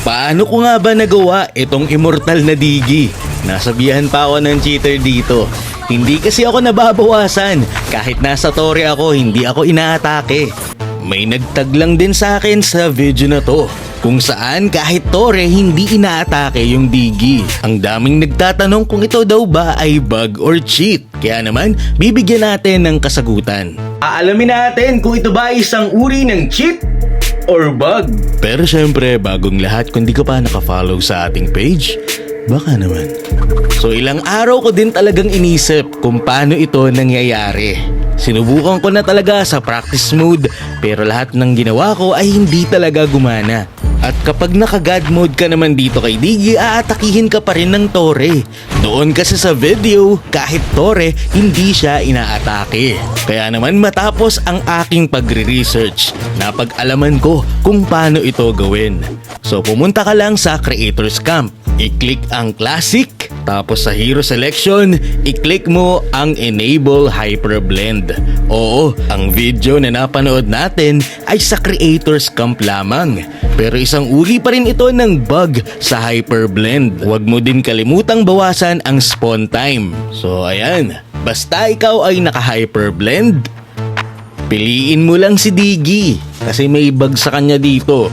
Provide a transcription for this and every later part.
Paano ko nga ba nagawa itong immortal na Digi? Nasabihan pa ako ng cheater dito. Hindi kasi ako nababawasan. Kahit nasa tore ako, hindi ako inaatake. May nagtag lang din sa akin sa video na to, kung saan kahit tore hindi inaatake yung Digi. Ang daming nagtatanong kung ito daw ba ay bug or cheat. Kaya naman, bibigyan natin ng kasagutan. Aalamin natin kung ito ba ay isang uri ng cheat or bug. Pero syempre, bagong lahat, kung di ka pa nakafollow sa ating page, baka naman. So ilang araw ko din talagang inisip kung paano ito nangyayari. Sinubukan ko na talaga sa practice mode, pero lahat ng ginawa ko ay hindi talaga gumana. At kapag naka-god mode ka naman dito kay Digi, aatakihin ka pa rin ng tore. Doon kasi sa video, kahit tore, hindi siya inaatake. Kaya naman matapos ang aking pagre-research, napag-alaman ko kung paano ito gawin. So pumunta ka lang sa Creators Camp, i-click ang Classic, tapos sa Hero Selection, i-click mo ang Enable Hyperblend. Oo, ang video na napanood natin ay sa Creators Camp lamang. Pero isang uri pa rin ito ng bug sa Hyperblend. Huwag mo din kalimutang bawasan ang spawn time. So ayan, basta ikaw ay naka-Hyperblend, piliin mo lang si Digi kasi may bug sa kanya dito.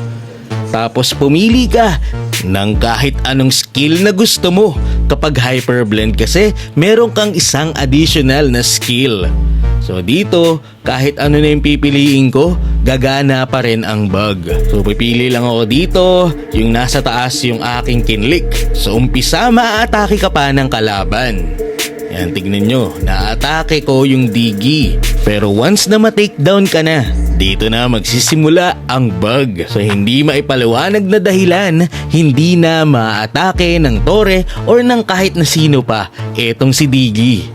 Tapos pumili ka ng kahit anong skill na gusto mo. Kapag Hyperblend kasi, meron kang isang additional na skill. So dito, kahit ano na yung pipiliin ko, gagana pa rin ang bug. So pipili lang ako dito, yung nasa taas yung aking kinlik. So umpisa, maaatake ka pa ng kalaban. Yan, tignan nyo, naatake ko yung Digi. Pero once na ma-takedown ka na, dito na magsisimula ang bug. So hindi maipaliwanag na dahilan, hindi na maatake ng tore or ng kahit na sino pa etong si Digi.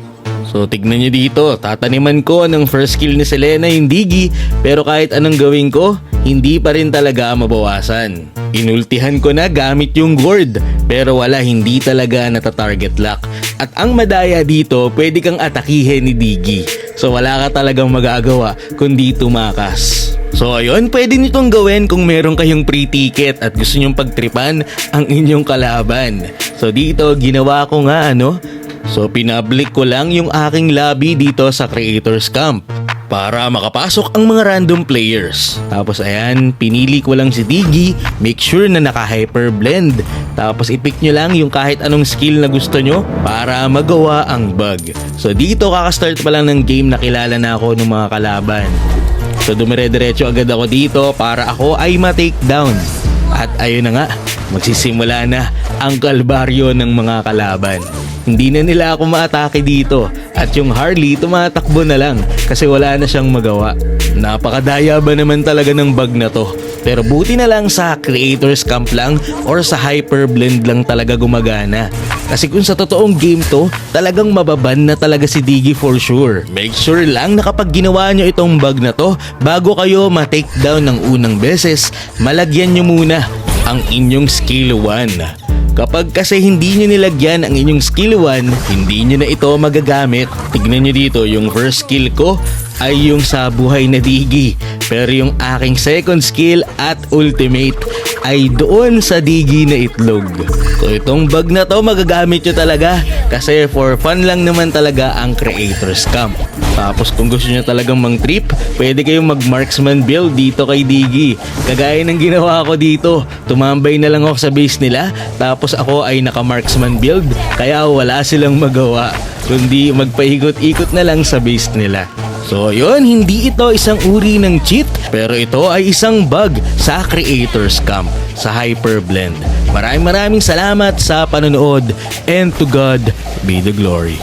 So tignan nyo dito, tataniman ko ng first kill ni Selena yung Digi, pero kahit anong gawin ko, hindi pa rin talaga mabawasan. Inultihan ko na gamit yung gourd, pero wala, hindi talaga nata-target lock. At ang madaya dito, pwede kang atakihin ni Digi. So wala ka talagang magagawa kundi tumakas. So ayun, pwede nitong gawin kung meron kayong free ticket at gusto nyong pagtripan ang inyong kalaban. So dito, ginawa ko nga so pinablik ko lang yung aking lobby dito sa Creators Camp para makapasok ang mga random players. Tapos ayan, pinili ko lang si Digi, make sure na naka-hyperblend. Tapos i-pick nyo lang yung kahit anong skill na gusto nyo para magawa ang bug. So dito, kakastart pa lang ng game, nakilala na ako ng mga kalaban. So dumire-diretso agad ako dito para ako ay ma-takedown. At ayun na nga, magsisimula na ang kalbaryo ng mga kalaban. Hindi na nila ako maatake dito at yung Harley tumatakbo na lang kasi wala na siyang magawa. Napakadaya ba naman talaga ng bug na to? Pero buti na lang sa Creators Camp lang or sa Hyperblend lang talaga gumagana. Kasi kung sa totoong game to, talagang mababan na talaga si Digi for sure. Make sure lang na kapag ginawa nyo itong bug na to, bago kayo ma-takedown ng unang beses, malagyan nyo muna ang inyong skill 1. Kapag kasi hindi nyo nilagyan ang inyong skill 1, hindi nyo na ito magagamit. Tignan nyo dito, yung first skill ko ay yung sa buhay na Digi. Pero yung aking second skill at ultimate ay doon sa Digi na itlog. So itong bug na to magagamit nyo talaga kasi for fun lang naman talaga ang Creators Camp. Tapos kung gusto nyo talagang mang-trip, pwede kayong mag-marksman build dito kay Digi. Kagaya ng ginawa ko dito, tumambay na lang ako sa base nila, tapos ako ay naka-marksman build, kaya wala silang magawa, kundi magpaikot-ikot na lang sa base nila. So yun, hindi ito isang uri ng cheat, pero ito ay isang bug sa Creators Camp, sa Hyperblend. Maraming salamat sa panonood, and to God be the glory.